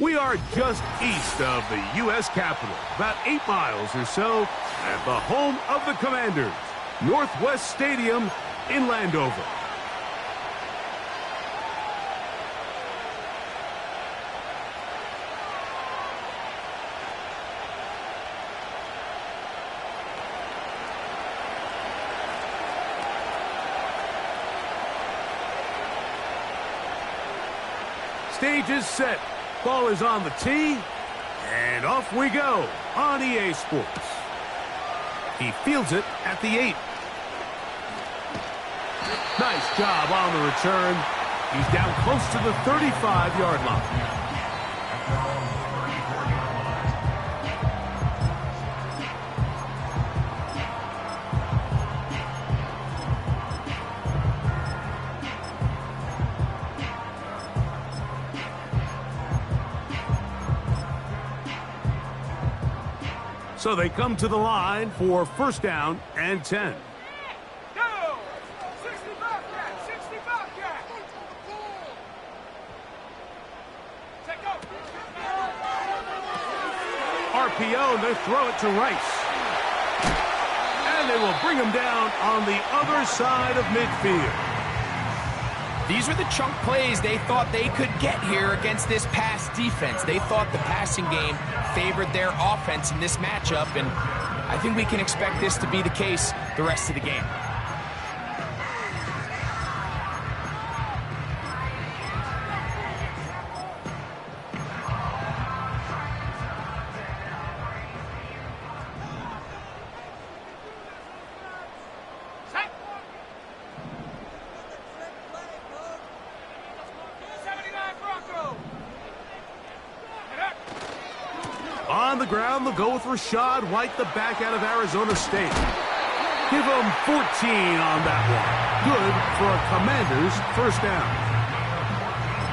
We are just east of the U.S. Capitol, about 8 miles or so, at the home of the Commanders, Northwest Stadium in Landover. Stage is set. Ball is on the tee. And off we go on EA Sports. He fields it at the 8. Nice job on the return. He's down close to the 35-yard line. So they come to the line for first down and 10. Go! 60 Bobcat! 60 Bobcat! Take go! RPO, and they throw it to Rice. And they will bring him down on the other side of midfield. These are the chunk plays they thought they could get here against this pass defense. They thought the passing game favored their offense in this matchup, and I think we can expect this to be the case the rest of the game. On the ground, they'll go with Rashad White, the back out of Arizona State. Give them 14 on that one. Good for a Commanders first down.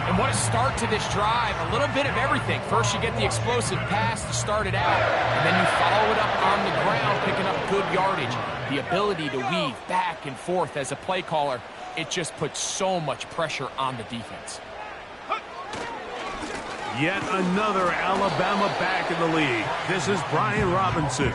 And what a start to this drive. A little bit of everything. First, you get the explosive pass to start it out, and then you follow it up on the ground, picking up good yardage. The ability to weave back and forth as a play caller, it just puts so much pressure on the defense. Yet another Alabama back in the league. This is Brian Robinson.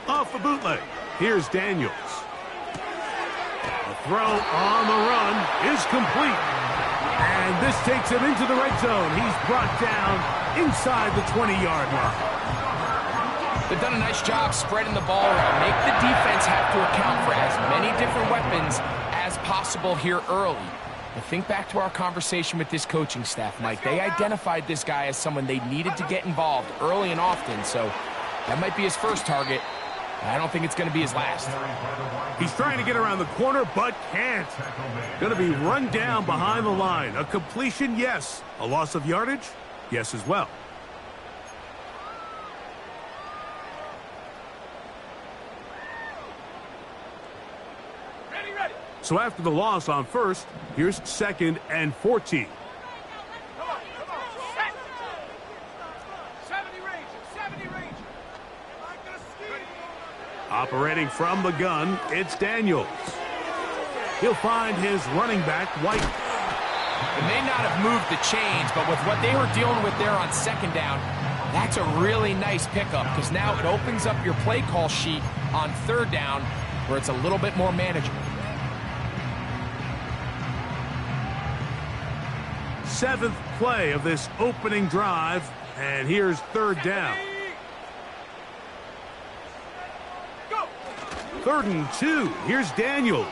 Off the bootleg. Here's Daniels. The throw on the run is complete. And this takes him into the red zone. He's brought down inside the 20-yard line. They've done a nice job spreading the ball around. Make the defense have to account for as many different weapons as possible here early. But think back to our conversation with this coaching staff, Mike. They identified this guy as someone they needed to get involved early and often. So that might be his first target. I don't think it's going to be his last. He's trying to get around the corner, but can't. Going to be run down behind the line. A completion, yes. A loss of yardage, yes as well. Ready. So after the loss on first, here's 2nd and 14. Come on. Set. 70 Ranger. Operating from the gun, it's Daniels. He'll find his running back, White. They may not have moved the chains, but with what they were dealing with there on 2nd down, that's a really nice pickup because now it opens up your play call sheet on 3rd down where it's a little bit more manageable. 7th play of this opening drive, and here's 3rd down. 3rd and 2. Here's Daniels.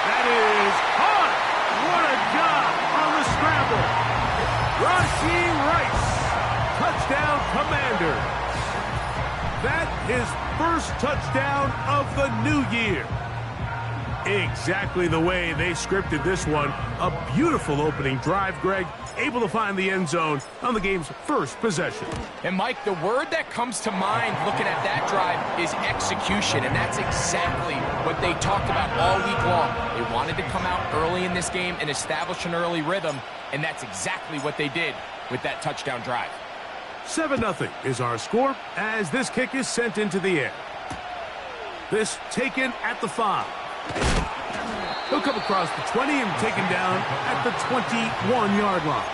That is hot. What a job on the scramble. Rashee Rice. Touchdown, Commanders. That is first touchdown of the new year. Exactly the way they scripted this one. A beautiful opening drive, Greg. Able to find the end zone on the game's first possession. And, Mike, the word that comes to mind looking at that drive is execution, and that's exactly what they talked about all week long. They wanted to come out early in this game and establish an early rhythm, and that's exactly what they did with that touchdown drive. 7-0 is our score as this kick is sent into the air. This taken at the 5. He'll come across the 20 and taken down at the 21-yard line.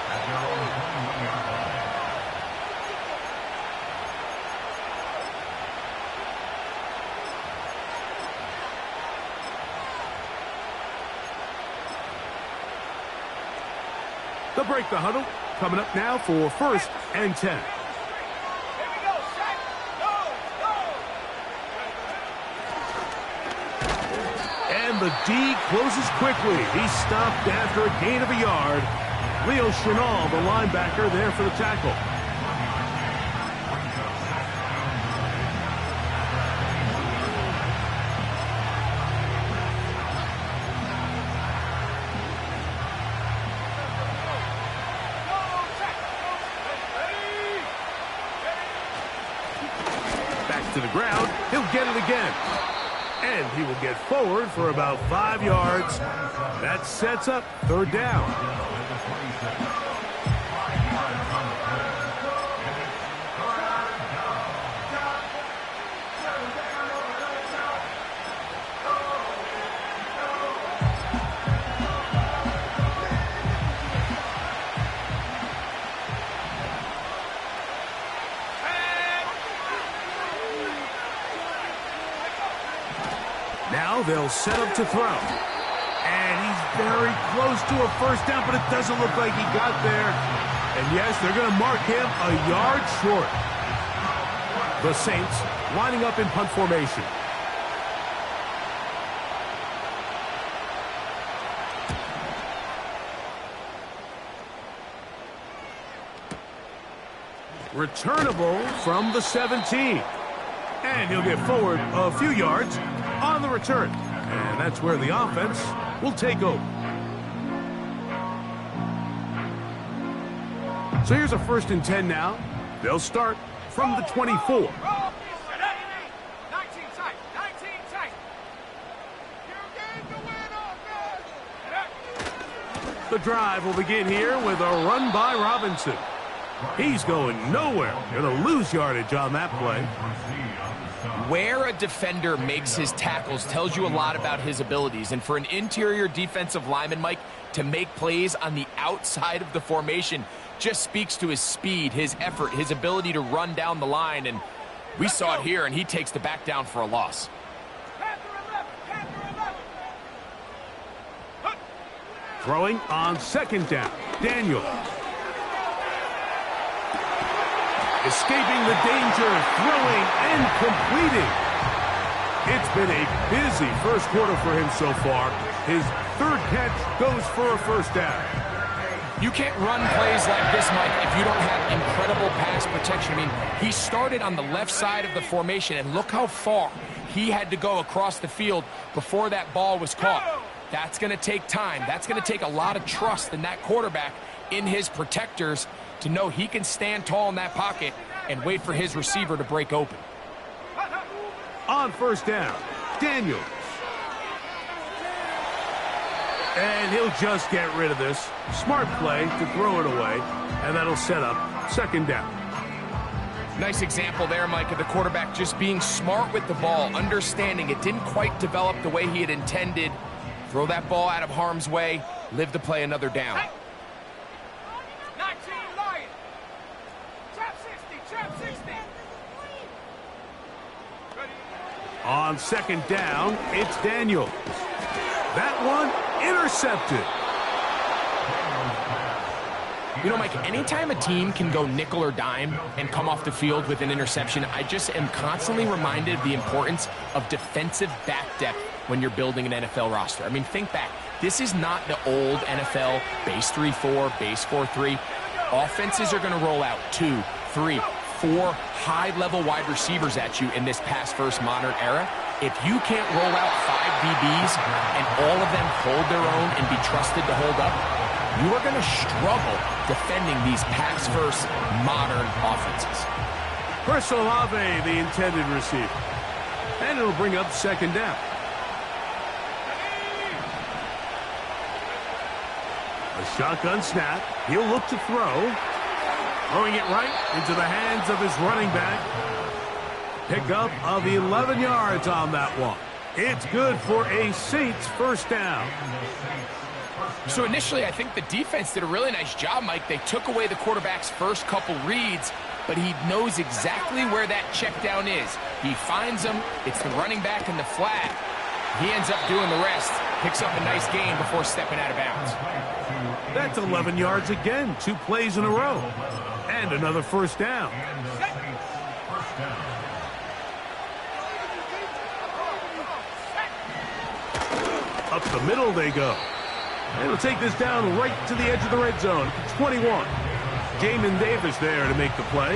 They'll break the huddle. Coming up now for 1st and 10. And the D closes quickly. He's stopped after a gain of a yard. Leo Chenal, the linebacker, there for the tackle. Back to the ground. He'll get it again. And he will get forward for about 5 yards. That sets up 3rd down. Now they'll set up to throw. And he's very close to a 1st down, but it doesn't look like he got there. And yes, they're going to mark him a yard short. The Saints lining up in punt formation. Returnable from the 17. And he'll get forward a few yards on the return. And that's where the offense will take over. So here's a 1st and 10 now. They'll start from the 24. 19 tight. 19 tight. The drive will begin here with a run by Robinson. He's going nowhere. Going to lose yardage on that play. Where a defender makes his tackles tells you a lot about his abilities. And for an interior defensive lineman, Mike, to make plays on the outside of the formation just speaks to his speed, his effort, his ability to run down the line. And we saw it here, and he takes the back down for a loss. Throwing on 2nd down. Daniel. Escaping the danger, throwing and completing. It's been a busy 1st quarter for him so far. His 3rd catch goes for a 1st down. You can't run plays like this, Mike, if you don't have incredible pass protection. I mean, he started on the left side of the formation, and look how far he had to go across the field before that ball was caught. That's going to take time. That's going to take a lot of trust in that quarterback, in his protectors, to know he can stand tall in that pocket and wait for his receiver to break open. On 1st down, Daniels. And he'll just get rid of this. Smart play to throw it away, and that'll set up 2nd down. Nice example there, Mike, of the quarterback just being smart with the ball, understanding it didn't quite develop the way he had intended. Throw that ball out of harm's way, live to play another down. 19 Lion. Trap 60. On 2nd down, it's Daniels. That one intercepted. You know, Mike, anytime a team can go nickel or dime and come off the field with an interception, I just am constantly reminded of the importance of defensive back depth when you're building an NFL roster. I mean, think back. This is not the old NFL base 3-4, base 4-3. Offenses are going to roll out 2, 3, 4 high-level wide receivers at you in this pass-first modern era. If you can't roll out 5 DBs and all of them hold their own and be trusted to hold up, you are going to struggle defending these pass-first modern offenses. Chris Olave, the intended receiver. And it'll bring up second down. A shotgun snap. He'll look to throw. Throwing it right into the hands of his running back. Pickup of 11 yards on that one. It's good for a Saints first down. So initially, I think the defense did a really nice job, Mike. They took away the quarterback's first couple reads, but he knows exactly where that check down is. He finds him. It's the running back in the flat. He ends up doing the rest. Picks up a nice gain before stepping out of bounds. That's 11 yards again. 2 plays in a row. And another first down. Up the middle they go. And it'll take this down right to the edge of the red zone. 21. Jamin Davis there to make the play.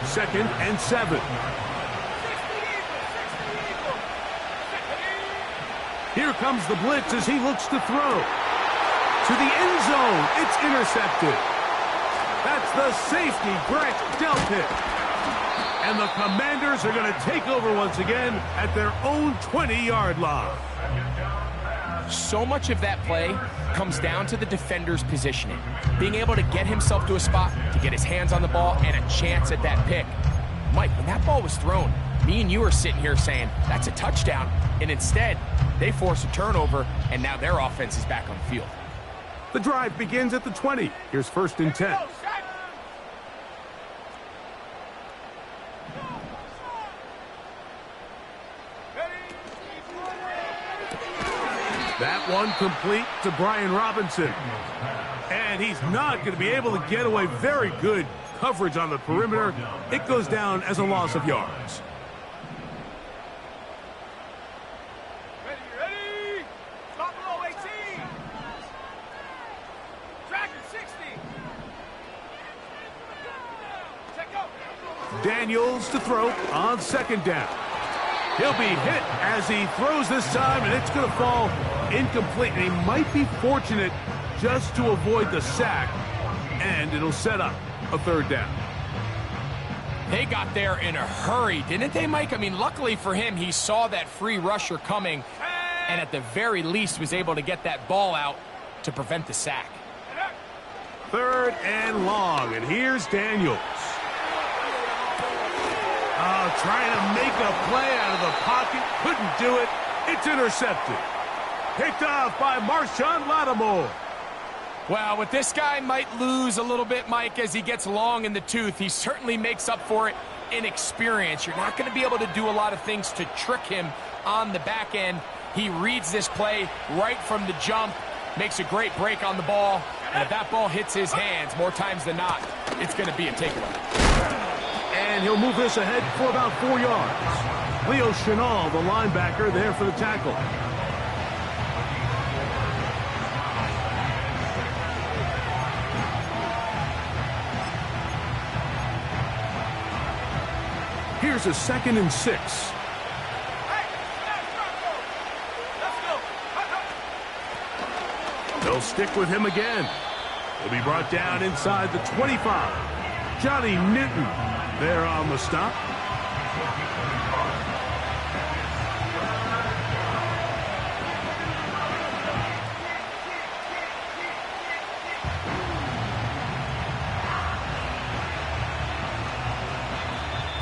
Second and 7. Here comes the blitz as he looks to throw. To the end zone. It's intercepted. That's the safety, Grant Delpit. And the Commanders are going to take over once again at their own 20-yard line. So much of that play comes down to the defender's positioning. Being able to get himself to a spot, to get his hands on the ball, and a chance at that pick. Mike, when that ball was thrown, me and you are sitting here saying, that's a touchdown. And instead, they force a turnover, and now their offense is back on the field. The drive begins at the 20. Here's first and 10. That one complete to Brian Robinson. And he's not going to be able to get away. Very good coverage on the perimeter. It goes down as a loss of yards. Ready? Stop below 18. Tracker 60. Check up. Daniels to throw on second down. He'll be hit as he throws this time, and it's going to fall incomplete. And he might be fortunate just to avoid the sack, and it'll set up a third down. They got there in a hurry, didn't they, Mike? I mean, luckily for him, he saw that free rusher coming, and at the very least was able to get that ball out to prevent the sack. Third and long, and here's Daniels. Trying to make a play out of the pocket. Couldn't do it. It's intercepted. Picked off by Marshawn Lattimore. Well, with this guy might lose a little bit, Mike, as he gets long in the tooth. He certainly makes up for it in experience. You're not going to be able to do a lot of things to trick him on the back end. He reads this play right from the jump, makes a great break on the ball, and if that ball hits his hands more times than not, it's going to be a takeaway. And he'll move this ahead for about 4 yards. Leo Chenal, the linebacker, there for the tackle. Here's a 2nd and 6. They'll stick with him again. He'll be brought down inside the 25. Johnny Newton there on the stop.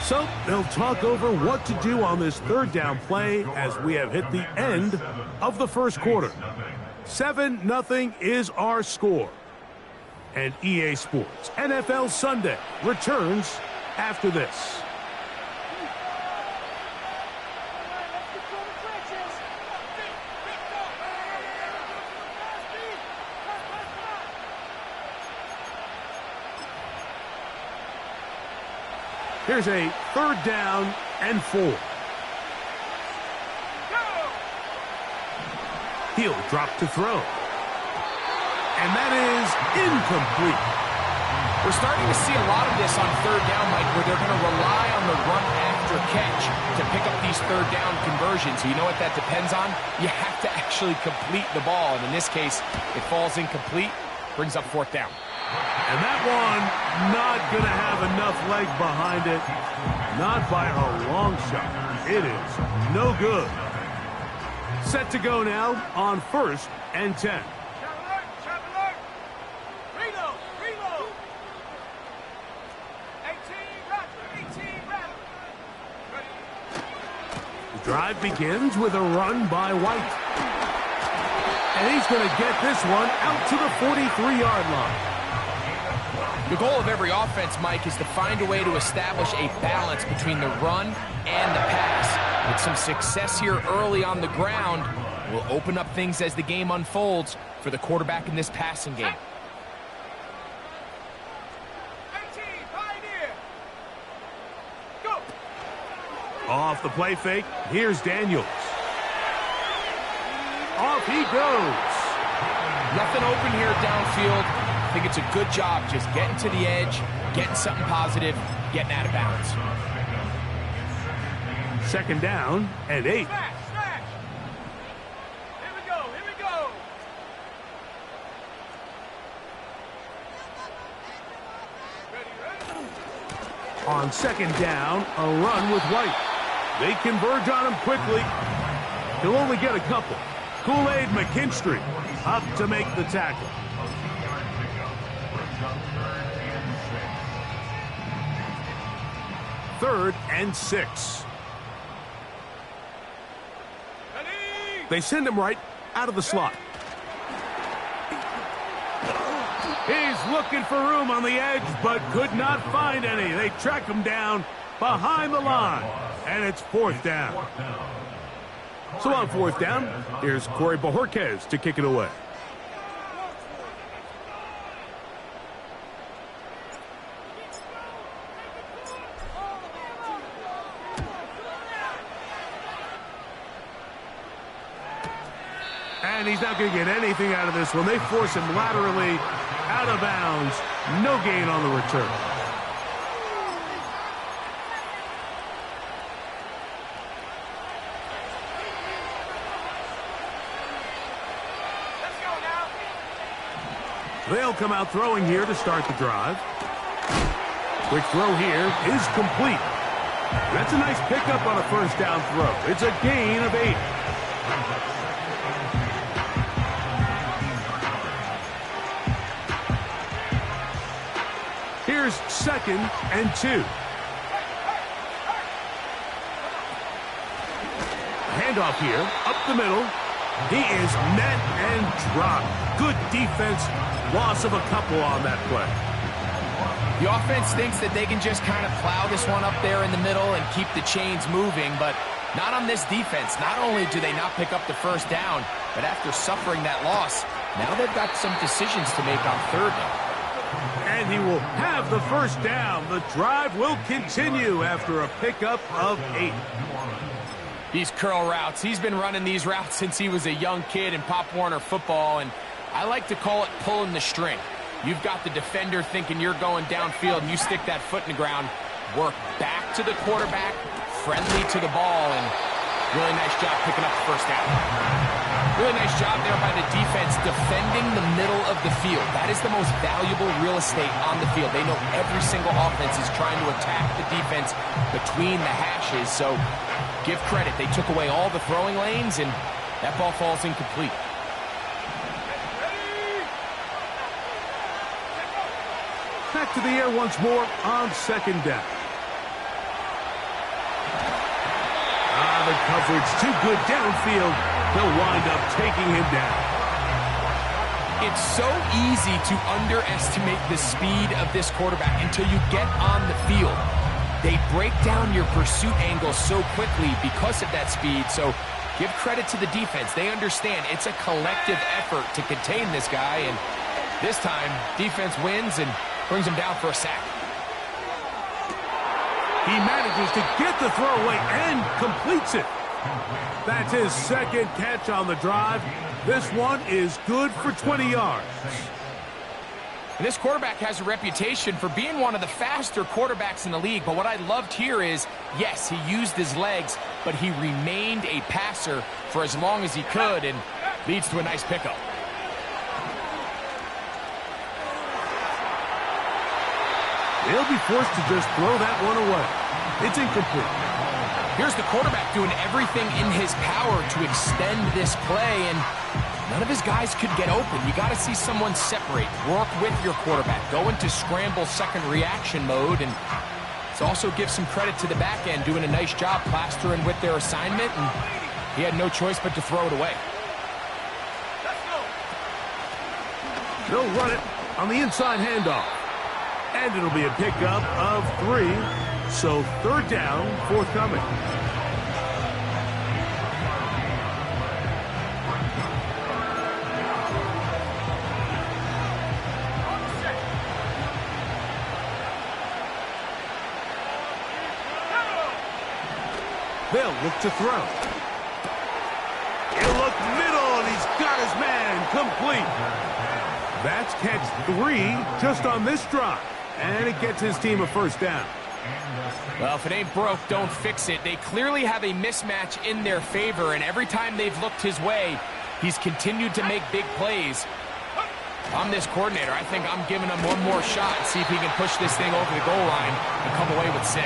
So they'll talk over what to do on this third down play as we have hit the end of the first quarter. 7-0 is our score. And EA Sports NFL Sunday returns after this. Here's a 3rd down and 4. He'll drop to throw. And that is incomplete. We're starting to see a lot of this on third down, Mike, where they're going to rely on the run after catch to pick up these third down conversions. You know what that depends on? You have to actually complete the ball, and in this case, it falls incomplete, brings up fourth down. And that one not going to have enough leg behind it. Not by a long shot. It is no good. Set to go now on 1st and 10. Trap alert! Reload! Reload! 18 rapid! Ready? The drive begins with a run by White. And he's going to get this one out to the 43-yard line. The goal of every offense, Mike, is to find a way to establish a balance between the run and the pass. With some success here early on the ground, will open up things as the game unfolds for the quarterback in this passing game. 18, Pioneer! Go! Off the play fake, here's Daniels. Off he goes. Nothing open here downfield. I think it's a good job just getting to the edge, getting something positive, getting out of bounds. 2nd down and 8. Smash! Smash! Here we go! Here we go! Ready? On 2nd down, a run with White. They converge on him quickly. He'll only get a couple. Kool-Aid McKinstry up to make the tackle. 3rd and 6. Ready? They send him right out of the slot. He's looking for room on the edge, but could not find any. They track him down behind the line, and it's 4th down. So on 4th down, here's Corey Bojorquez to kick it away. And he's not going to get anything out of this one. They force him laterally out of bounds. No gain on the return. Let's go now! They'll come out throwing here to start the drive. Quick throw here is complete. That's a nice pickup on a 1st down throw. It's a gain of 8. Here's 2nd and 2. Handoff here, up the middle. He is met and dropped. Good defense. Loss of a couple on that play. The offense thinks that they can just kind of plow this one up there in the middle and keep the chains moving, but not on this defense. Not only do they not pick up the 1st down, but after suffering that loss, now they've got some decisions to make on 3rd down. And he will have the 1st down. The drive will continue after a pickup of 8. These curl routes, he's been running these routes since he was a young kid in Pop Warner football, and I like to call it pulling the string. You've got the defender thinking you're going downfield, and you stick that foot in the ground, work back to the quarterback, friendly to the ball, and really nice job picking up the 1st down. Really nice job there by the defense defending the middle of the field. That is the most valuable real estate on the field. They know every single offense is trying to attack the defense between the hashes, so give credit. They took away all the throwing lanes, and that ball falls incomplete. Back to the air once more on 2nd down. The coverage too good downfield. They'll wind up taking him down. It's so easy to underestimate the speed of this quarterback until you get on the field. They break down your pursuit angles so quickly because of that speed, so give credit to the defense. They understand it's a collective effort to contain this guy, and this time, defense wins and brings him down for a sack. He manages to get the throw away and completes it. That's his 2nd catch on the drive. This one is good for 20 yards. And this quarterback has a reputation for being one of the faster quarterbacks in the league, but what I loved here is, yes, he used his legs, but he remained a passer for as long as he could, and leads to a nice pickup. They'll be forced to just throw that one away. It's incomplete. Here's the quarterback doing everything in his power to extend this play, and none of his guys could get open. You got to see someone separate, work with your quarterback, go into scramble second reaction mode, and it's also give some credit to the back end doing a nice job plastering with their assignment, and he had no choice but to throw it away. They'll run it on the inside handoff. And it'll be a pickup of 3. So 3rd down, forthcoming. They'll look to throw. He'll look middle, and he's got his man complete. That's catch 3 just on this drive. And it gets his team a 1st down. Well, if it ain't broke, don't fix it. They clearly have a mismatch in their favor, and every time they've looked his way, he's continued to make big plays. If I'm this coordinator, I think I'm giving him one more shot and see if he can push this thing over the goal line and come away with 6.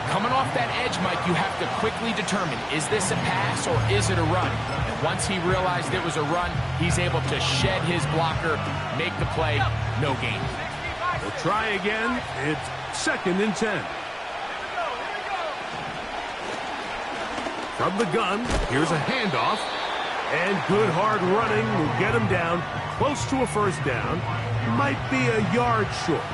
Coming off that edge, Mike, you have to quickly determine, is this a pass or is it a run? And once he realized it was a run, he's able to shed his blocker, make the play, no gain. We'll try again. It's 2nd and 10. From the gun, here's a handoff. And good hard running will get him down close to a 1st down. Might be a yard short.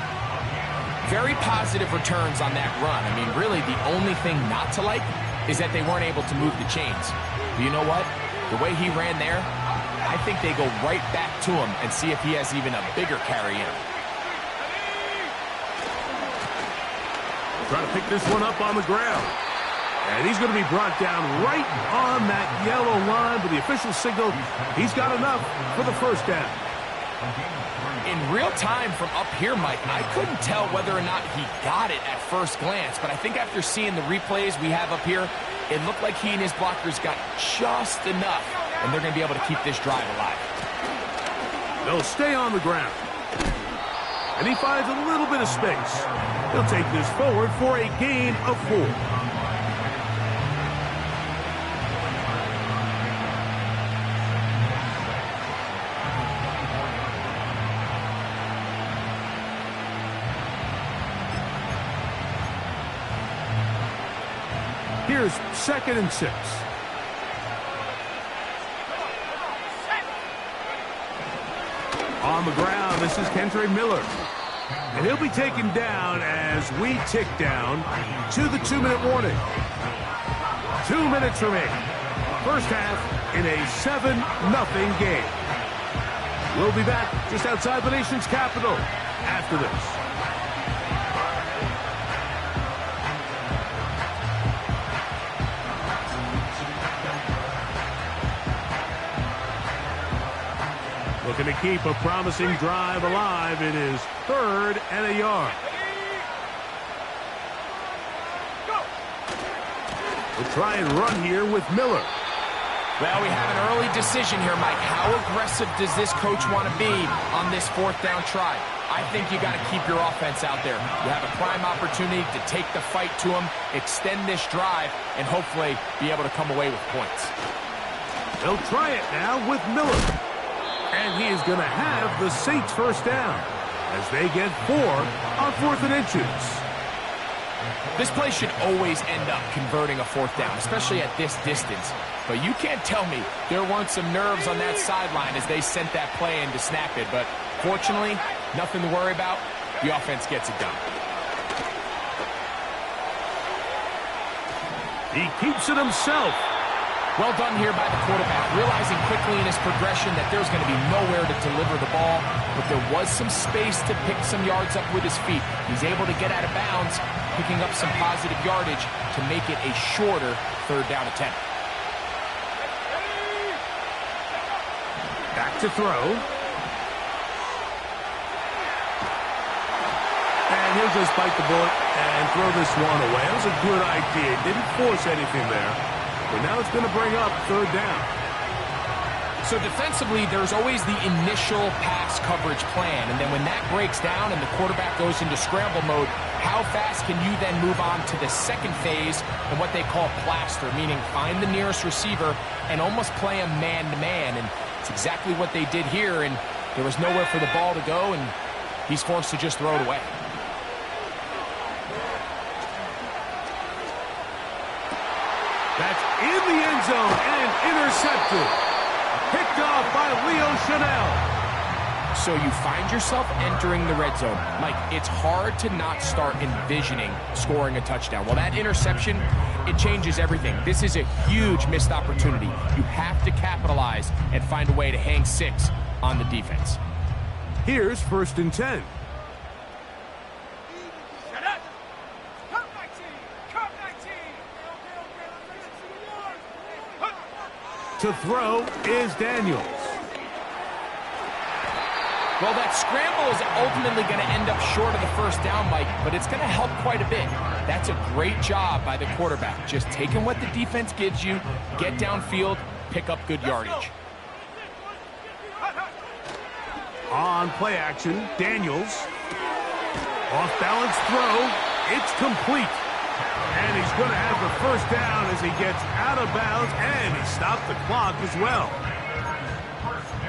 Very positive returns on that run. I mean, really, the only thing not to like is that they weren't able to move the chains. But you know what? The way he ran there, I think they go right back to him and see if he has even a bigger carry in him. Trying to pick this one up on the ground. And he's going to be brought down right on that yellow line, but the official signal, he's got enough for the 1st down. In real time from up here, Mike, I couldn't tell whether or not he got it at first glance, but I think after seeing the replays we have up here, it looked like he and his blockers got just enough, and they're going to be able to keep this drive alive. They'll stay on the ground. And he finds a little bit of space. He'll take this forward for a gain of 4. Here's 2nd and 6. On the ground, this is Kendra Miller. And he'll be taken down as we tick down to the 2-minute warning. 2 minutes remaining. 1st half in a 7-0 game. We'll be back just outside the nation's capital after this. Looking to keep a promising drive alive. It is 3rd and a yard. We'll try and run here with Miller. Well, we have an early decision here, Mike. How aggressive does this coach want to be on this 4th down try? I think you got to keep your offense out there. You have a prime opportunity to take the fight to him, extend this drive, and hopefully be able to come away with points. They'll try it now with Miller. And he is going to have the Saints 1st down as they get 4 on 4th and inches. This play should always end up converting a 4th down, especially at this distance. But you can't tell me there weren't some nerves on that sideline as they sent that play in to snap it. But fortunately, nothing to worry about. The offense gets it done. He keeps it himself. Well done here by the quarterback, realizing quickly in his progression that there's going to be nowhere to deliver the ball, but there was some space to pick some yards up with his feet. He's able to get out of bounds, picking up some positive yardage to make it a shorter 3rd down attempt. Back to throw. And he'll just bite the bullet and throw this one away. That was a good idea. Didn't force anything there. But now it's going to bring up third down. So defensively, there's always the initial pass coverage plan. And then when that breaks down and the quarterback goes into scramble mode, how fast can you then move on to the second phase and what they call plaster, meaning find the nearest receiver and almost play him man-to-man. And it's exactly what they did here. And there was nowhere for the ball to go, and he's forced to just throw it away. That's in the end zone and intercepted. Picked off by Leo Chanel. So you find yourself entering the red zone. Mike, it's hard to not start envisioning scoring a touchdown. Well, that interception, it changes everything. This is a huge missed opportunity. You have to capitalize and find a way to hang 6 on the defense. Here's 1st and 10. To throw is Daniels. Well, that scramble is ultimately going to end up short of the first down, Mike, but it's going to help quite a bit. That's a great job by the quarterback. Just taking what the defense gives you, get downfield, pick up good yardage. On play action, Daniels. Off balance throw. It's complete. And he's going to have the first down as he gets out of bounds, and he stopped the clock as well.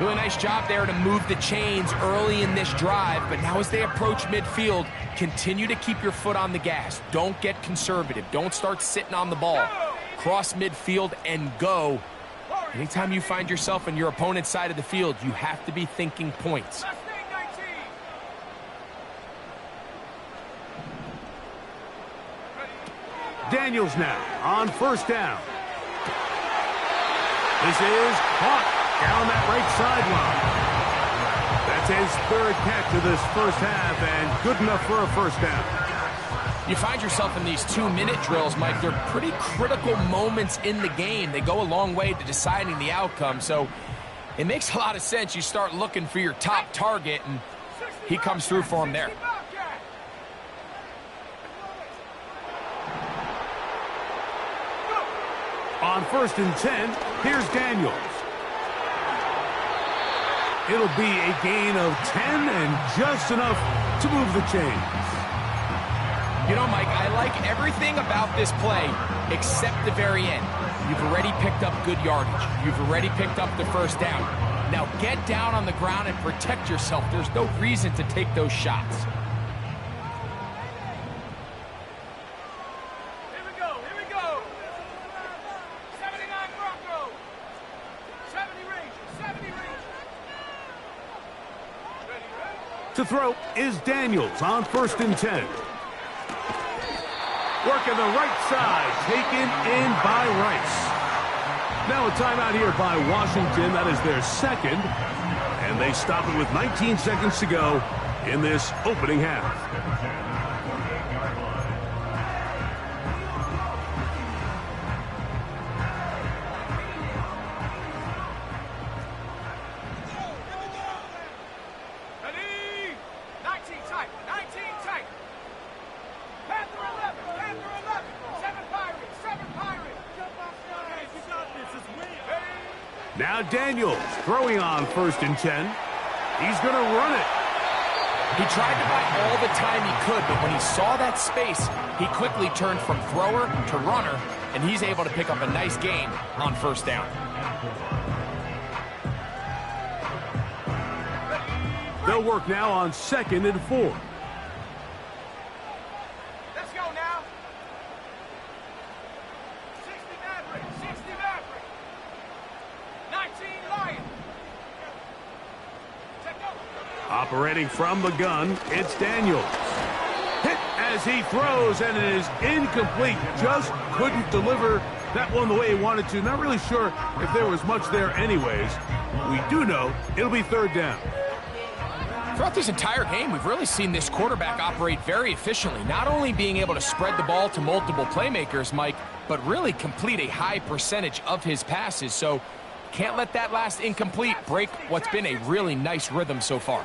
Really nice job there to move the chains early in this drive, but now as they approach midfield, continue to keep your foot on the gas. Don't get conservative. Don't start sitting on the ball. Cross midfield and go. Anytime you find yourself on your opponent's side of the field, you have to be thinking points. Daniels now on first down. This is caught down that right sideline. That's his 3rd catch of this first half, and good enough for a first down. You find yourself in these 2-minute drills, Mike. They're pretty critical moments in the game. They go a long way to deciding the outcome, so it makes a lot of sense. You start looking for your top target, and he comes through for him there. On 1st and 10, here's Daniels. It'll be a gain of 10 and just enough to move the chains. You know, Mike, I like everything about this play except the very end. You've already picked up good yardage. You've already picked up the first down. Now get down on the ground and protect yourself. There's no reason to take those shots. To throw is Daniels on 1st and 10. Working the right side, taken in by Rice. Now a timeout here by Washington. That is their 2nd. And they stop it with 19 seconds to go in this opening half. Now Daniels throwing on 1st and 10. He's going to run it. He tried to buy all the time he could, but when he saw that space, he quickly turned from thrower to runner, and he's able to pick up a nice gain on first down. They'll work now on 2nd and 4. Let's go now. 60 Maverick, 60 Maverick. 19 Lion. Operating from the gun, it's Daniels. Hit as he throws, and it is incomplete. Just couldn't deliver that one the way he wanted to. Not really sure if there was much there anyways. We do know it'll be 3rd down. Throughout this entire game, we've really seen this quarterback operate very efficiently, not only being able to spread the ball to multiple playmakers, Mike, but really complete a high percentage of his passes. So can't let that last incomplete break what's been a really nice rhythm so far.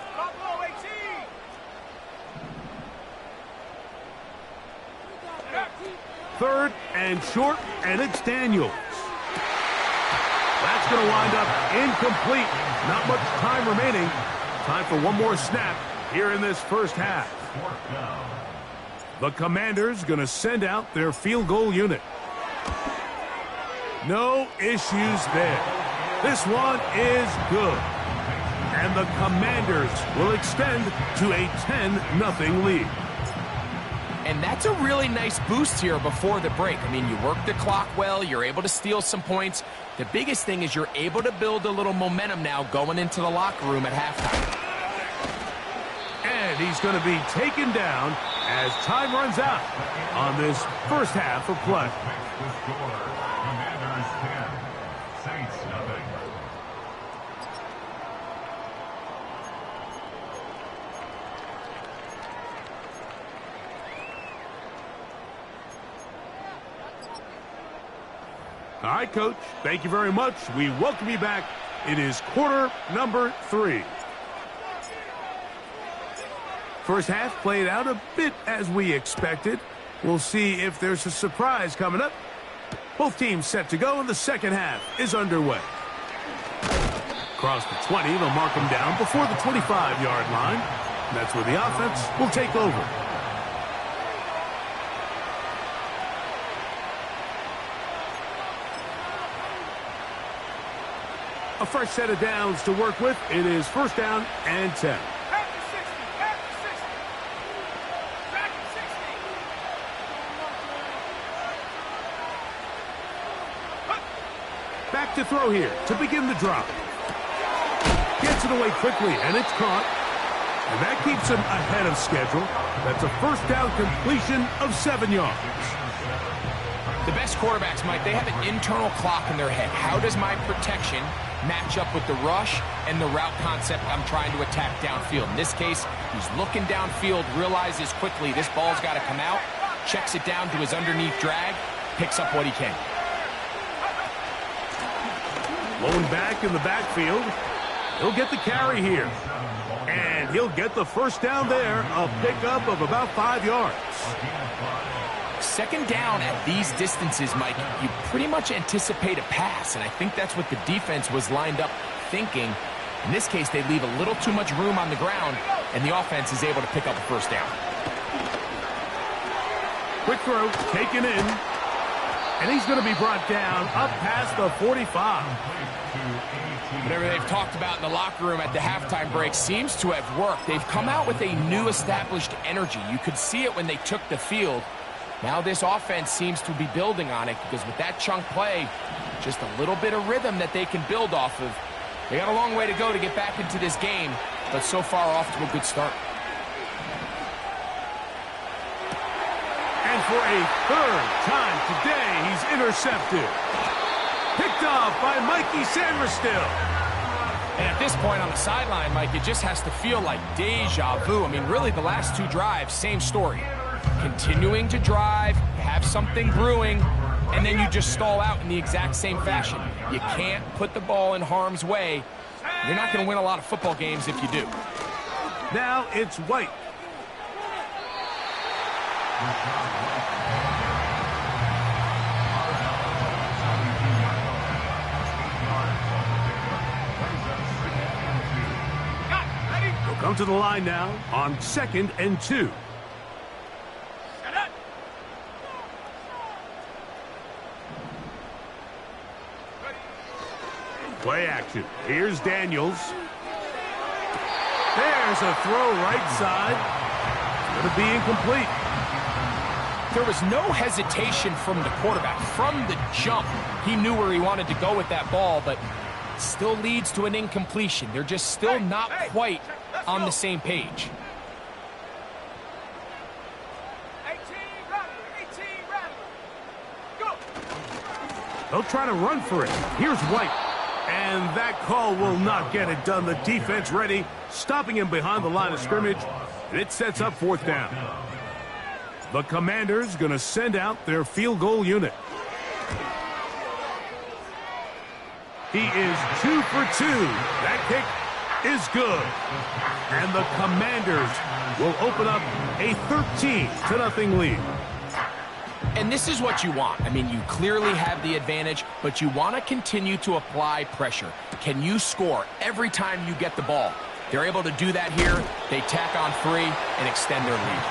Third and short, and it's Daniels. That's going to wind up incomplete. Not much time remaining. Time for one more snap here in this first half. The Commanders going to send out their field goal unit. No issues there. This one is good. And the Commanders will extend to a 10-0 lead. And that's a really nice boost here before the break. I mean, you work the clock well, you're able to steal some points. The biggest thing is you're able to build a little momentum now going into the locker room at halftime. And he's going to be taken down as time runs out on this first half of play. Commanders 10, Saints nothing. All right, Coach, thank you very much. We welcome you back. It is quarter number 3. First half played out a bit as we expected. We'll see if there's a surprise coming up. Both teams set to go, and the second half is underway. Across the 20, they'll mark them down before the 25-yard line. That's where the offense will take over. A fresh set of downs to work with. It is first down and 10. Back to throw here to begin the drop. Gets it away quickly, and it's caught. And that keeps him ahead of schedule. That's a first down completion of 7 yards. The best quarterbacks, Mike, they have an internal clock in their head. How does my protection match up with the rush and the route concept I'm trying to attack downfield? In this case, he's looking downfield, realizes quickly this ball's got to come out, checks it down to his underneath drag, picks up what he can. Blown back in the backfield. He'll get the carry here. And he'll get the first down there, a pickup of about 5 yards. Second down at these distances, Mike, you pretty much anticipate a pass, and I think that's what the defense was lined up thinking. In this case, they leave a little too much room on the ground, and the offense is able to pick up a first down. Quick throw, taken in, and he's going to be brought down up past the 45. Whatever they've talked about in the locker room at the halftime break seems to have worked. They've come out with a new established energy. You could see it when they took the field. Now this offense seems to be building on it because with that chunk play, just a little bit of rhythm that they can build off of. They got a long way to go to get back into this game, but so far off to a good start. And for a third time today, he's intercepted. Picked off by Mikey Sanderstill. And at this point on the sideline, Mike, it just has to feel like deja vu. I mean, really the last 2 drives, same story. Continuing to drive, have something brewing, and then you just stall out in the exact same fashion. You can't put the ball in harm's way. You're not going to win a lot of football games if you do. Now it's White. He'll come to the line now on 2nd and 2. Play action. Here's Daniels. There's a throw right side. It's going to be incomplete. There was no hesitation from the quarterback. From the jump, he knew where he wanted to go with that ball, but it still leads to an incompletion. They're just still not quite on the same page. 18, go! They'll try to run for it. Here's White. And that call will not get it done. The defense ready, stopping him behind the line of scrimmage. And it sets up 4th down. The Commanders going to send out their field goal unit. He is 2 for 2. That kick is good. And the Commanders will open up a 13-0 lead. And this is what you want. I mean, you clearly have the advantage, but you want to continue to apply pressure. Can you score every time you get the ball? They're able to do that here. They tack on 3 and extend their lead.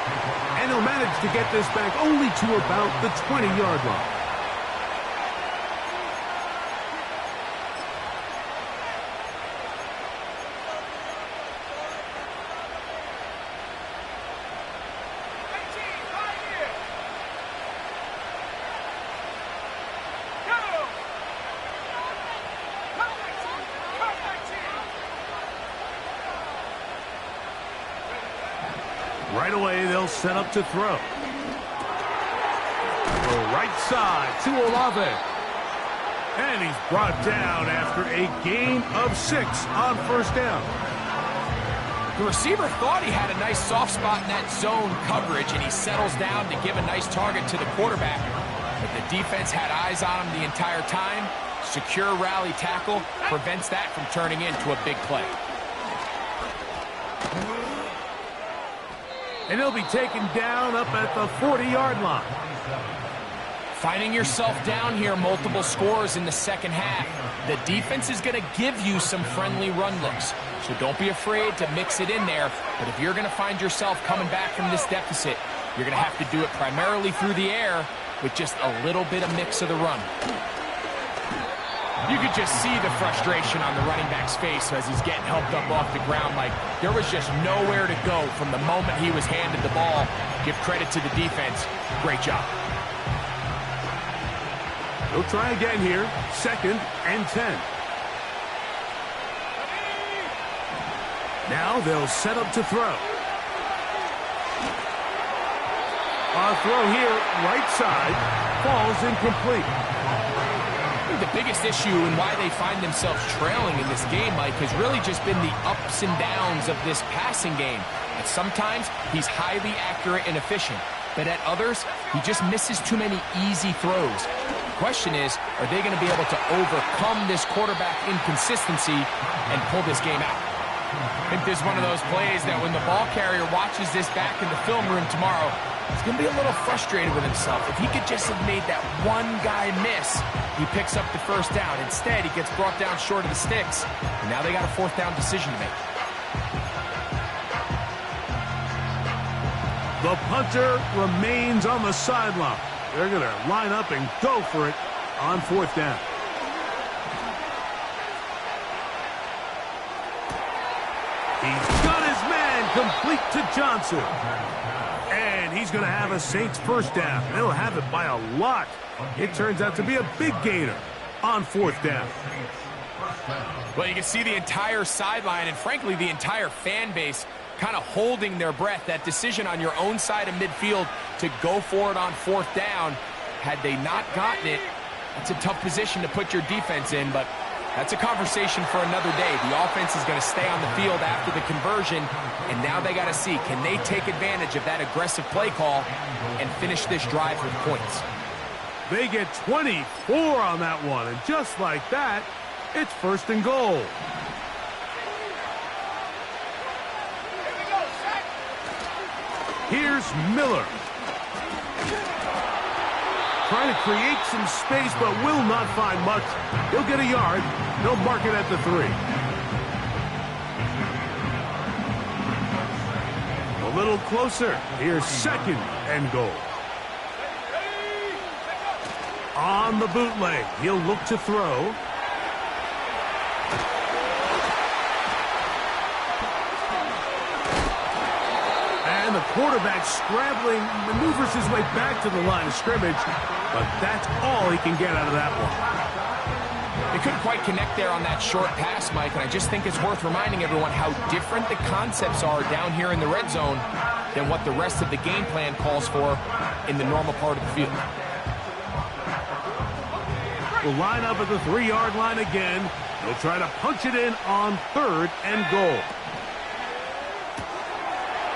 And he'll manage to get this back only to about the 20-yard line. Right away, they'll set up to throw. The right side to Olave. And he's brought down after a gain of 6 on first down. The receiver thought he had a nice soft spot in that zone coverage, and he settles down to give a nice target to the quarterback. But the defense had eyes on him the entire time. Secure rally tackle prevents that from turning into a big play. And he'll be taken down up at the 40-yard line. Finding yourself down here, multiple scores in the second half. The defense is going to give you some friendly run looks, so don't be afraid to mix it in there. But if you're going to find yourself coming back from this deficit, you're going to have to do it primarily through the air with just a little bit of mix of the run. You could just see the frustration on the running back's face as he's getting helped up off the ground. Like there was just nowhere to go from the moment he was handed the ball. Give credit to the defense. Great job. They'll try again here. 2nd and 10. Now they'll set up to throw. A throw here, right side, falls incomplete. The biggest issue and why they find themselves trailing in this game, Mike, has really just been the ups and downs of this passing game. At sometimes, he's highly accurate and efficient, but at others, he just misses too many easy throws. The question is, are they going to be able to overcome this quarterback inconsistency and pull this game out? I think this is one of those plays that when the ball carrier watches this back in the film room tomorrow, he's going to be a little frustrated with himself. If he could just have made that one guy miss, he picks up the first down. Instead, he gets brought down short of the sticks, and now they got a 4th down decision to make. The punter remains on the sideline. They're going to line up and go for it on 4th down. He's got his man complete to Johnson. And he's going to have a Saints first down. They'll have it by a lot. It turns out to be a big gainer on 4th down. Well, you can see the entire sideline and, frankly, the entire fan base kind of holding their breath. That decision on your own side of midfield to go for it on 4th down, had they not gotten it, that's a tough position to put your defense in, but that's a conversation for another day. The offense is going to stay on the field after the conversion, and now they got to see, can they take advantage of that aggressive play call and finish this drive with points? They get 24 on that one, and just like that, it's 1st and goal. Here's Miller. Trying to create some space, but will not find much. He'll get a yard. They'll mark it at the 3. A little closer. Here's 2nd and goal. On the bootleg, he'll look to throw. And the quarterback scrambling, maneuvers his way back to the line of scrimmage, but that's all he can get out of that one. They couldn't quite connect there on that short pass, Mike, and I just think it's worth reminding everyone how different the concepts are down here in the red zone than what the rest of the game plan calls for in the normal part of the field. We'll line up at the 3-yard line again. They'll try to punch it in on 3rd and goal.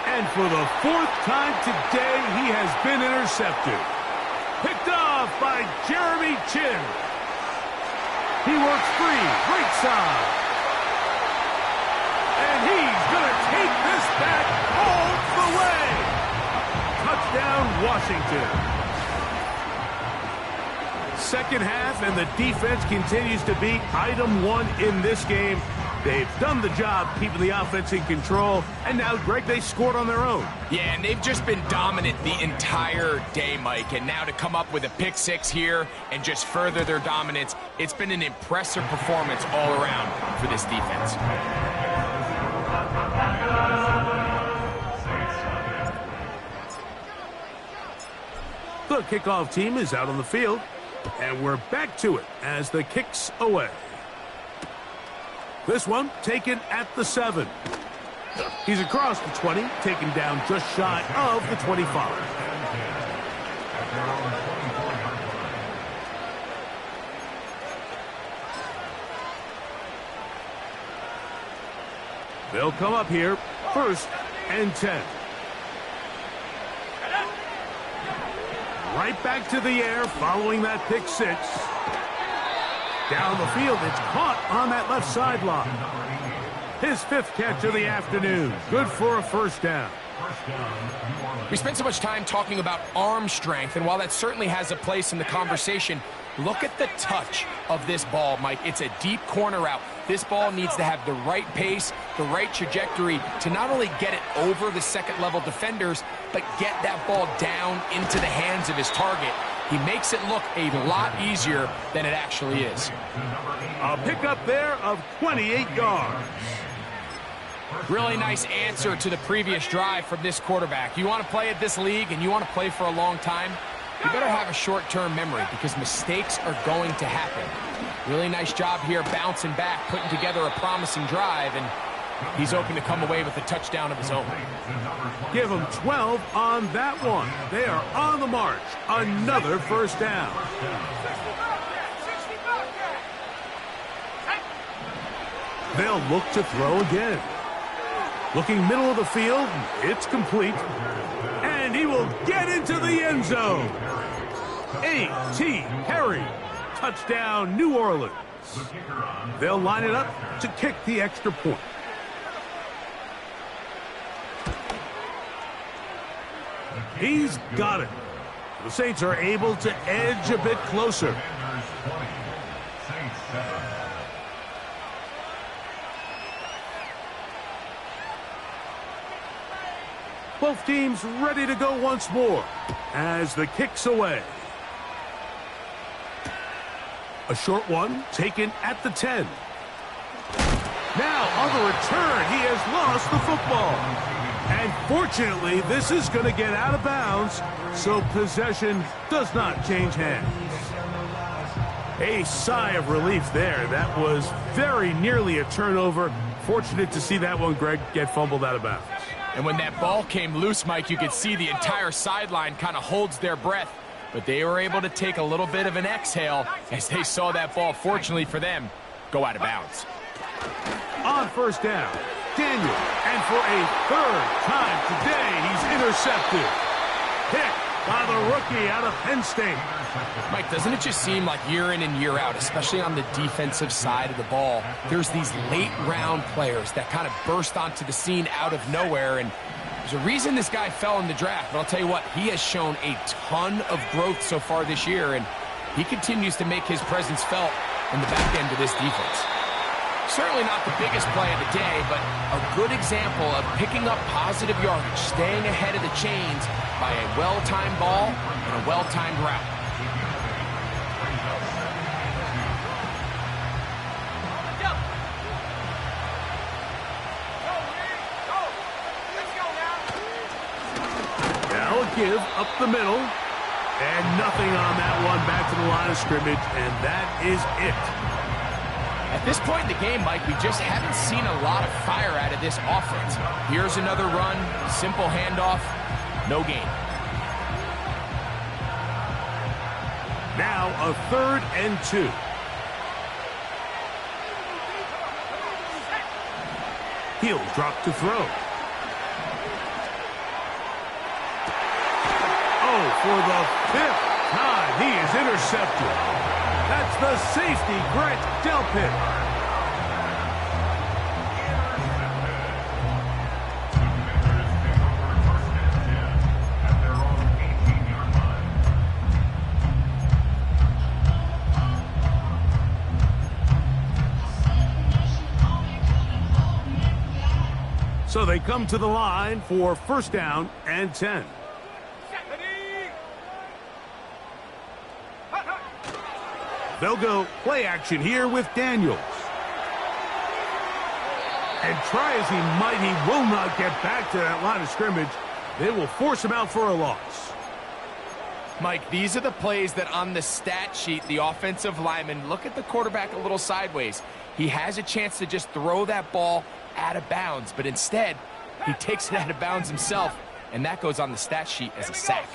And for the 4th time today, he has been intercepted. Picked off by Jeremy Chin. He works free, right side. And he's going to take this back all the way. Touchdown, Washington. second half, and the defense continues to be item one in this game. They've done the job keeping the offense in control, and now, Greg, they scored on their own. Yeah, and they've just been dominant the entire day, Mike, and now to come up with a pick six here and just further their dominance, it's been an impressive performance all around for this defense. The kickoff team is out on the field, and we're back to it as the kick's away. This one taken at the 7. He's across the 20, taken down just shy of the 25. They'll come up here, 1st and 10. Right back to the air following that pick 6. Down the field, it's caught on that left sideline. His 5th catch of the afternoon. Good for a first down. We spent so much time talking about arm strength, and while that certainly has a place in the conversation, look at the touch of this ball, Mike. It's a deep corner route. This ball needs to have the right pace, the right trajectory to not only get it over the second-level defenders, but get that ball down into the hands of his target. He makes it look a lot easier than it actually is. A pickup there of 28 yards. Really nice answer to the previous drive from this quarterback. You want to play at this league and you want to play for a long time, you better have a short-term memory because mistakes are going to happen. Really nice job here bouncing back, putting together a promising drive, and he's open to come away with a touchdown of his own. Give him 12 on that one. They are on the march. Another first down. They'll look to throw again. Looking middle of the field, it's complete. And he will get into the end zone. A.T. Perry. Touchdown, New Orleans. They'll line it up to kick the extra point. He's got it. The Saints are able to edge a bit closer. Both teams ready to go once more as the kick's away. A short one taken at the 10. Now on the return, he has lost the football. And fortunately, this is going to get out of bounds, so possession does not change hands. A sigh of relief there. That was very nearly a turnover. Fortunate to see that one, Greg, get fumbled out of bounds. And when that ball came loose, Mike, you could see the entire sideline kind of holds their breath. But they were able to take a little bit of an exhale as they saw that ball, fortunately for them, go out of bounds. On first down, Daniel, and for a 3rd time today, he's intercepted. Picked by the rookie out of Penn State. Mike, doesn't it just seem like year in and year out, especially on the defensive side of the ball, there's these late-round players that kind of burst onto the scene out of nowhere, and there's a reason this guy fell in the draft, but I'll tell you what, he has shown a ton of growth so far this year, and he continues to make his presence felt in the back end of this defense. Certainly not the biggest play of the day, but a good example of picking up positive yardage, staying ahead of the chains by a well-timed ball and a well-timed route. Now a give up the middle, and nothing on that one. Back to the line of scrimmage, and that is it. At this point in the game, Mike, we just haven't seen a lot of fire out of this offense. Here's another run, simple handoff, no gain. Now a 3rd and 2. He'll drop to throw. Oh, for the 5th time, he is intercepted. That's the safety, Grant Delpit. So they come to the line for first down and 10. They'll go play action here with Daniels. And try as he might, he will not get back to that line of scrimmage. They will force him out for a loss. Mike, these are the plays that on the stat sheet, the offensive lineman, look at the quarterback a little sideways. He has a chance to just throw that ball out of bounds, but instead, he takes it out of bounds himself, and that goes on the stat sheet as a sack.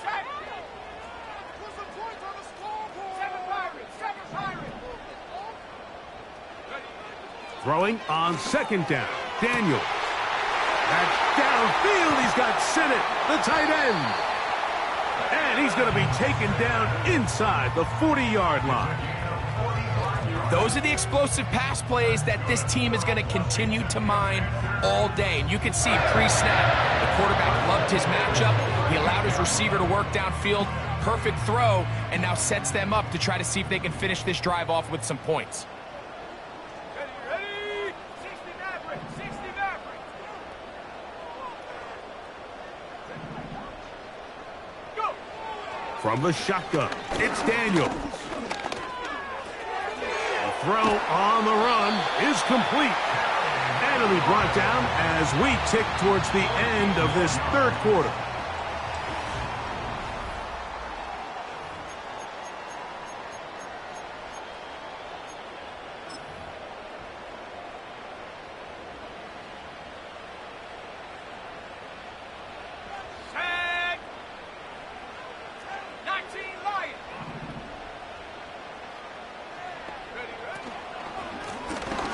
Throwing on second down. Daniels. That's downfield. He's got Sinnott, the tight end. And he's going to be taken down inside the 40-yard line. Those are the explosive pass plays that this team is going to continue to mine all day. And you can see pre-snap, the quarterback loved his matchup. He allowed his receiver to work downfield. Perfect throw, and now sets them up to try to see if they can finish this drive off with some points. From the shotgun, it's Daniels. The throw on the run is complete. And it'll be brought down as we tick towards the end of this third quarter.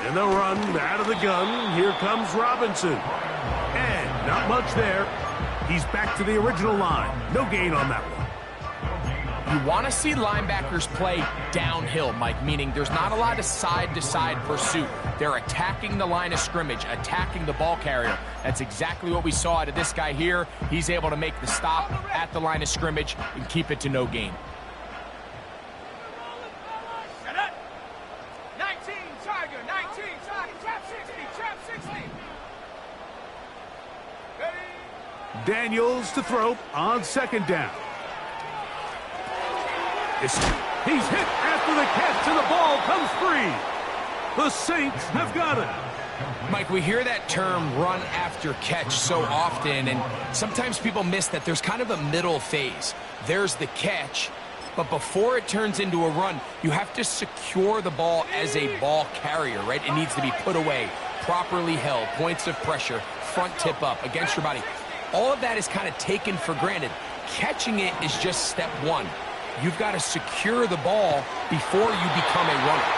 And they'll run out of the gun. Here comes Robinson. And not much there. He's back to the original line. No gain on that one. You want to see linebackers play downhill, Mike, meaning there's not a lot of side-to-side pursuit. They're attacking the line of scrimmage, attacking the ball carrier. That's exactly what we saw out of this guy here. He's able to make the stop at the line of scrimmage and keep it to no gain. Daniels to throw on second down. He's hit after the catch, and the ball comes free. The Saints have got it. Mike, we hear that term run after catch so often, and sometimes people miss that there's kind of a middle phase. There's the catch, but before it turns into a run, you have to secure the ball as a ball carrier, right? It needs to be put away, properly held, points of pressure, front tip up against your body. All of that is kind of taken for granted. Catching it is just step one. You've got to secure the ball before you become a runner.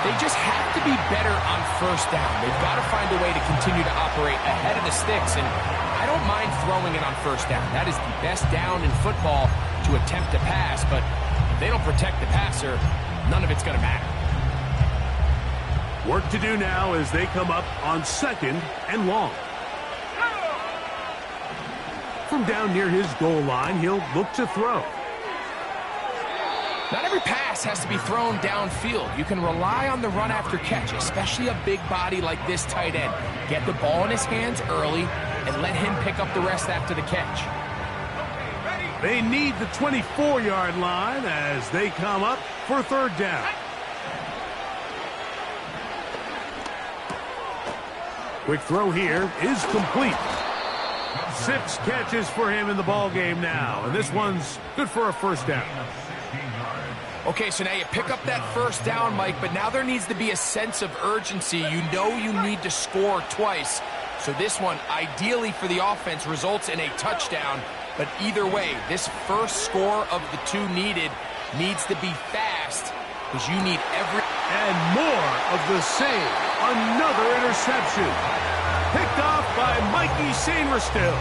They just have to be better on first down. They've got to find a way to continue to operate ahead of the sticks, and I don't mind throwing it on first down. That is the best down in football to attempt to pass, but if they don't protect the passer, none of it's going to matter. Work to do now as they come up on second and long. From down near his goal line, he'll look to throw. Not every pass has to be thrown downfield. You can rely on the run after catch, especially a big body like this tight end. Get the ball in his hands early and let him pick up the rest after the catch. They need the 24-yard line as they come up for third down. Quick throw here is complete. 6 catches for him in the ball game now, and this one's good for a first down. Okay, so now you pick up that first down, Mike, but now there needs to be a sense of urgency. You know you need to score twice. So this one, ideally for the offense, results in a touchdown. But either way, this first score of the 2 needed needs to be fast because you need every... And more of the same. Another interception. Picked off by Mikey Sainristil.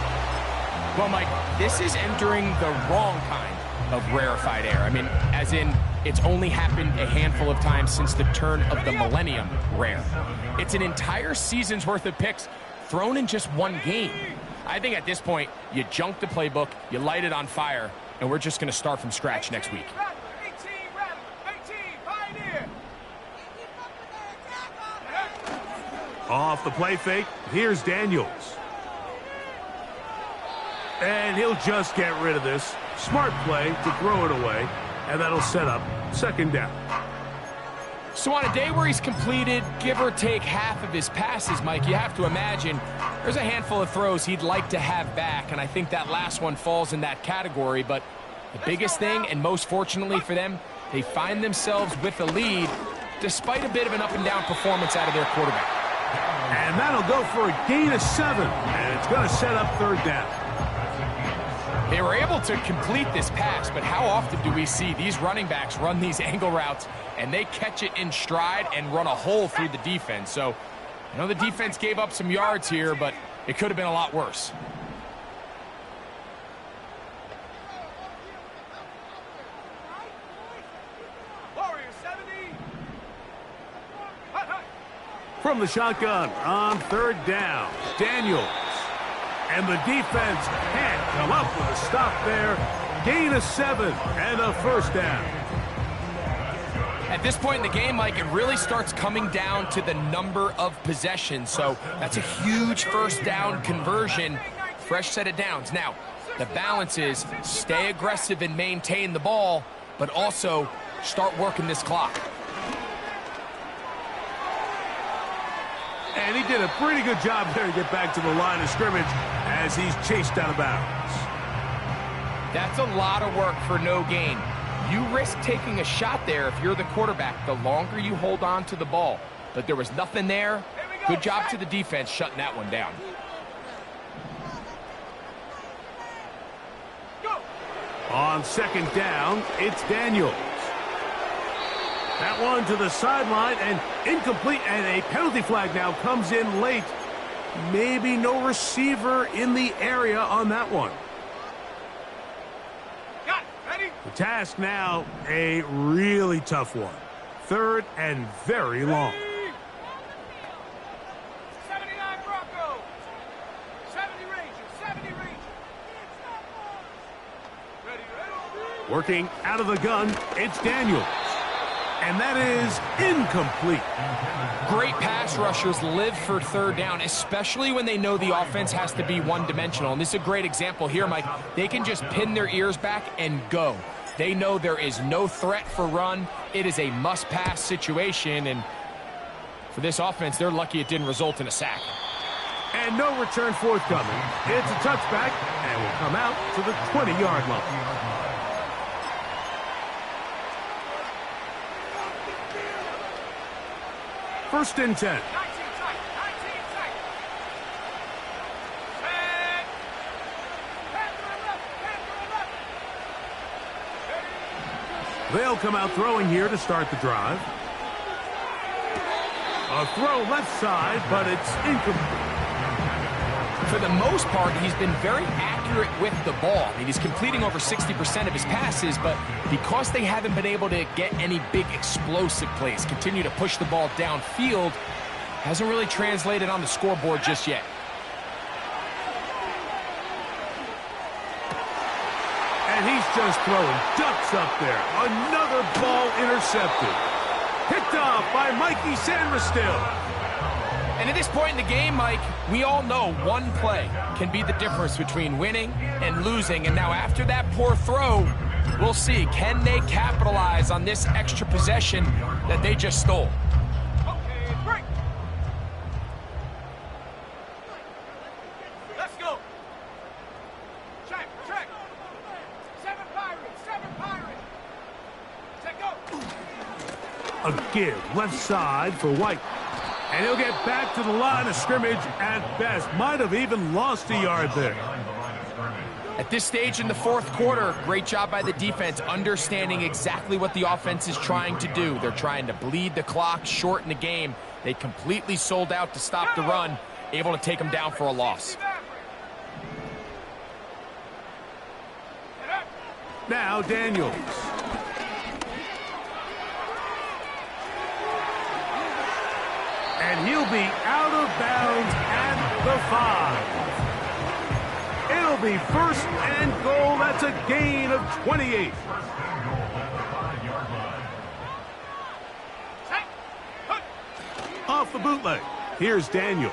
Well, Mike, this is entering the wrong kind of rarefied air. I mean, as in, it's only happened a handful of times since the turn of the millennium rare. It's an entire season's worth of picks thrown in just one game. I think at this point, you junk the playbook, you light it on fire, and we're just going to start from scratch next week. Off the play fake, here's Daniels. And he'll just get rid of this. Smart play to throw it away, and that'll set up second down. So on a day where he's completed, give or take half of his passes, Mike, you have to imagine there's a handful of throws he'd like to have back, and I think that last one falls in that category. But the biggest thing, and most fortunately for them, they find themselves with a lead despite a bit of an up-and-down performance out of their quarterback. And that'll go for a gain of 7, and it's going to set up third down. They were able to complete this pass, but how often do we see these running backs run these angle routes and they catch it in stride and run a hole through the defense? So I know the defense gave up some yards here, but it could have been a lot worse. From the shotgun on third down, Daniels. And the defense can't come up with a stop there. Gain of 7 and a first down. At this point in the game, Mike, it really starts coming down to the number of possessions. So that's a huge first down conversion. Fresh set of downs. Now, the balance is stay aggressive and maintain the ball, but also start working this clock. And he did a pretty good job there to get back to the line of scrimmage as he's chased out of bounds. That's a lot of work for no gain. You risk taking a shot there if you're the quarterback the longer you hold on to the ball. But there was nothing there. Good job to the defense shutting that one down. On second down, it's Daniels. That one to the sideline and incomplete, and a penalty flag now comes in late. Maybe no receiver in the area on that one. Got it. Ready? The task now, a really tough one. Third and very long. 79 Broncos. 70 Rangers. 70 Rangers. Ready. Working out of the gun, it's Daniels. And that is incomplete. Great pass rushers live for third down, especially when they know the offense has to be one-dimensional. And this is a great example here, Mike. They can just pin their ears back and go. They know there is no threat for run. It is a must-pass situation. And for this offense, they're lucky it didn't result in a sack. And no return forthcoming. It's a touchback and will come out to the 20-yard line. First and 10. 19 tight. 19 tight. Set. They'll come out throwing here to start the drive. A throw left side, but it's incomplete. For the most part, he's been very accurate with the ball. I mean, he's completing over 60% of his passes, but because they haven't been able to get any big explosive plays, continue to push the ball downfield, hasn't really translated on the scoreboard just yet. And he's just throwing ducks up there. Another ball intercepted. Picked off by Mikey Sandra. And at this point in the game, Mike, we all know one play can be the difference between winning and losing. And now after that poor throw, we'll see, can they capitalize on this extra possession that they just stole? Okay, break. Let's go. Check. 7 Pirates. 7 Pirates. Check go. A give left side for White. And he'll get back to the line of scrimmage at best. Might have even lost a yard there. At this stage in the fourth quarter, great job by the defense understanding exactly what the offense is trying to do. They're trying to bleed the clock, shorten the game. They completely sold out to stop the run, able to take them down for a loss. Now Daniels. And he'll be out of bounds at the 5. It'll be first and goal. That's a gain of 28. Off the bootleg. Here's Daniels.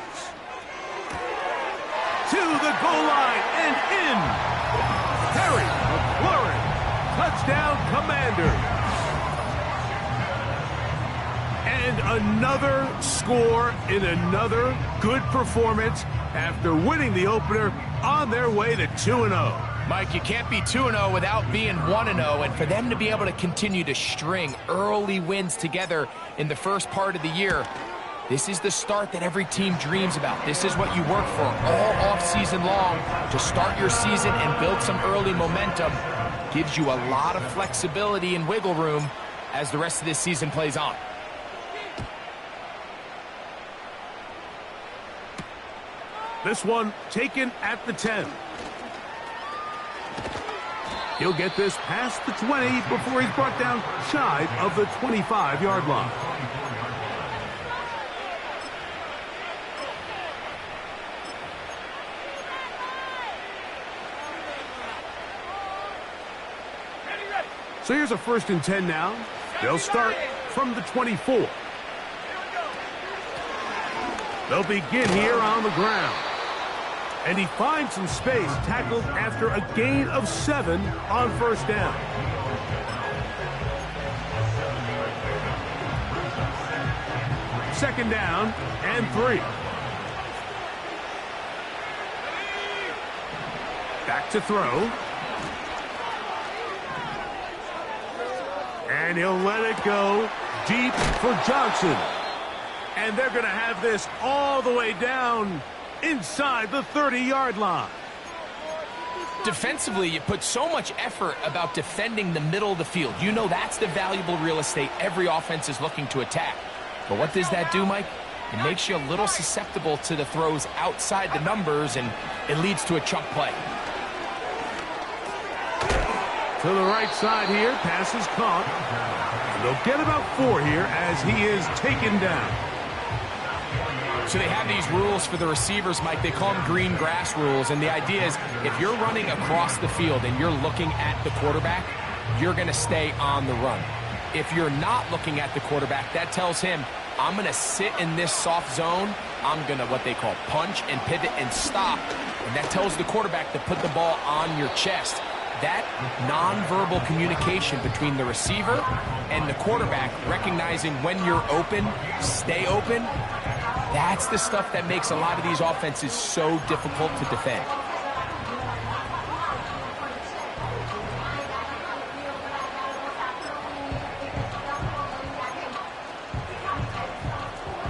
To the goal line and in. Harry McLaurin. Touchdown, Commanders. And another score in another good performance after winning the opener on their way to 2-0. Mike, you can't be 2-0 without being 1-0, and for them to be able to continue to string early wins together in the first part of the year, this is the start that every team dreams about. This is what you work for all offseason long to start your season and build some early momentum. Gives you a lot of flexibility and wiggle room as the rest of this season plays on. This one taken at the 10. He'll get this past the 20 before he's brought down shy of the 25-yard line. So here's a 1st and 10 now. They'll start from the 24. They'll begin here on the ground. And he finds some space, tackled after a gain of 7 on 1st down. Second down and 3. Back to throw. And he'll let it go deep for Johnson. And they're going to have this all the way down inside the 30-yard line. Defensively, you put so much effort about defending the middle of the field. You know that's the valuable real estate every offense is looking to attack. But what does that do, Mike? It makes you a little susceptible to the throws outside the numbers, and it leads to a chunk play. To the right side here, pass is caught. And they'll get about 4 here as he is taken down. So they have these rules for the receivers, Mike. They call them green grass rules. And the idea is if you're running across the field and you're looking at the quarterback, you're going to stay on the run. If you're not looking at the quarterback, that tells him, I'm going to sit in this soft zone. I'm going to what they call punch and pivot and stop. And that tells the quarterback to put the ball on your chest. That nonverbal communication between the receiver and the quarterback, recognizing when you're open, stay open, that's the stuff that makes a lot of these offenses so difficult to defend.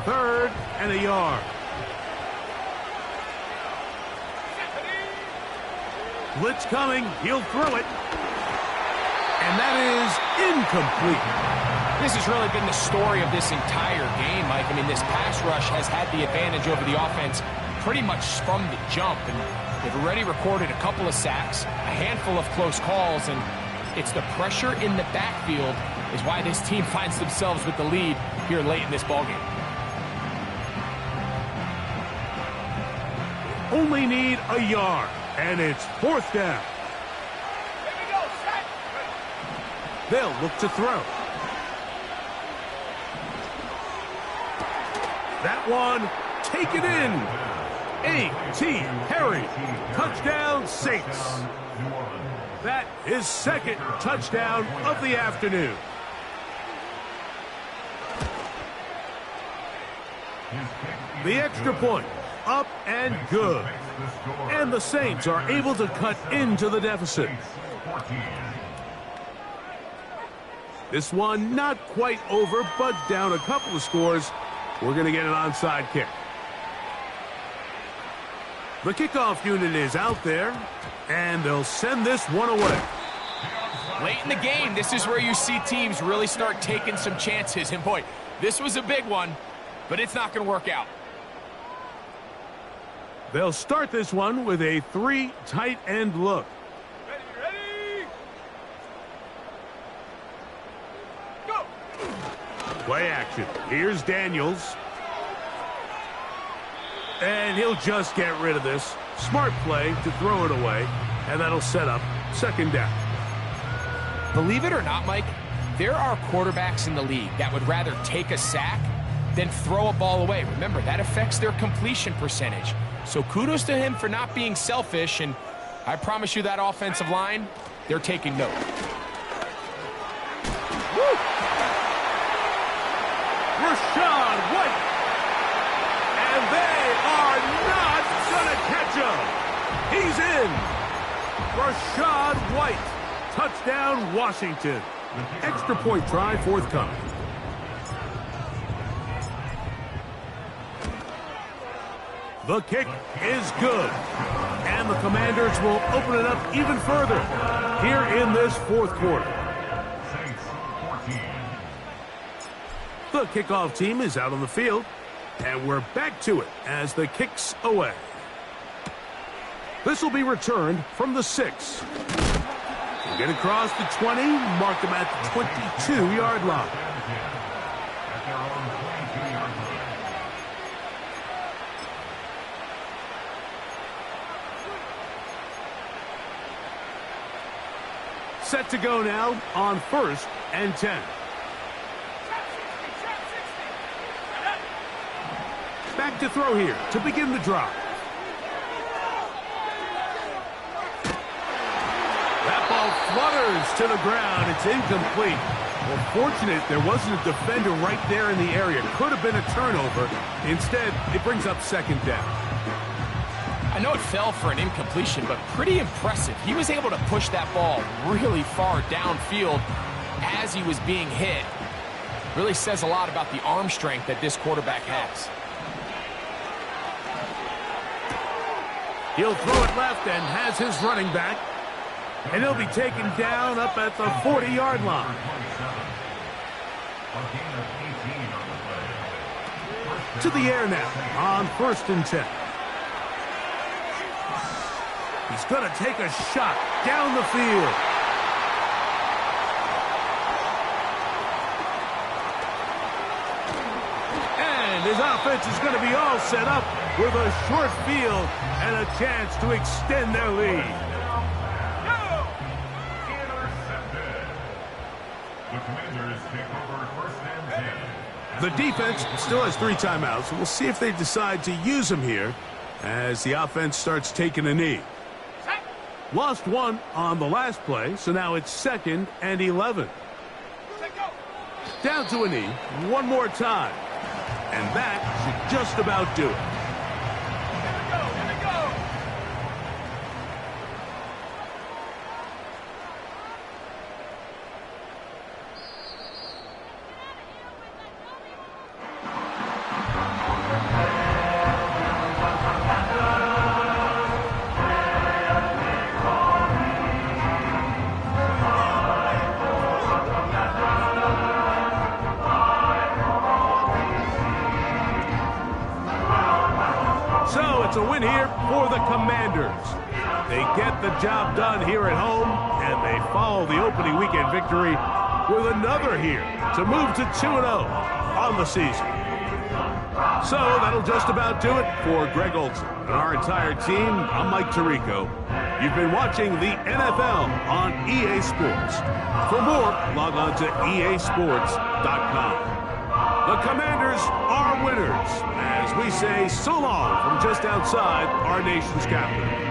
Third and a yard. Blitz coming. He'll throw it. And that is incomplete. This has really been the story of this entire game, Mike. I mean, this pass rush has had the advantage over the offense pretty much from the jump. And they've already recorded a couple of sacks, a handful of close calls, and it's the pressure in the backfield is why this team finds themselves with the lead here late in this ballgame. Only need a yard, and it's 4th down. They'll look to throw. That one taken in. A.T. Harry. Touchdown, Saints. That is 2nd touchdown of the afternoon. The extra point. Up and good. And the Saints are able to cut into the deficit. This one not quite over, but down a couple of scores. We're going to get an onside kick. The kickoff unit is out there, and they'll send this one away. Late in the game, this is where you see teams really start taking some chances. And boy, this was a big one, but it's not going to work out. They'll start this one with a 3 tight end look. Ready? Go! Play action. Here's Daniels. And he'll just get rid of this. Smart play to throw it away. And that'll set up 2nd down. Believe it or not, Mike, there are quarterbacks in the league that would rather take a sack than throw a ball away. Remember, that affects their completion percentage. So kudos to him for not being selfish, and I promise you that offensive line, they're taking note. Woo! Rashad White. And they are not going to catch him. He's in. Rashad White. Touchdown, Washington. Extra point try forthcoming. The kick is good. And the Commanders will open it up even further here in this fourth quarter. The kickoff team is out on the field. And we're back to it as the kick's away. This will be returned from the 6. We'll get across the 20, mark them at the 22-yard line. Set to go now on 1st and 10. Back to throw here to begin the drive. That ball flutters to the ground. It's incomplete. Well, fortunate there wasn't a defender right there in the area. Could have been a turnover. Instead, it brings up 2nd down. I know it fell for an incompletion, but pretty impressive. He was able to push that ball really far downfield as he was being hit. Really says a lot about the arm strength that this quarterback has. He'll throw it left and has his running back. And he'll be taken down up at the 40-yard line. To the air now on 1st and 10. He's going to take a shot down the field. And his offense is going to be all set up with a short field and a chance to extend their lead. The defense still has 3 timeouts. We'll see if they decide to use them here as the offense starts taking a knee. Lost 1 on the last play, so now it's 2nd and 11. Down to a knee 1 more time. And that should just about do it. It's a win here for the Commanders. They get the job done here at home, and they follow the opening weekend victory with another here to move to 2-0 on the season. So that'll just about do it for Greg Olson and our entire team. I'm Mike Tirico. You've been watching the NFL on EA Sports. For more, log on to easports.com. The Commanders are winners as we say so long from just outside our nation's capital.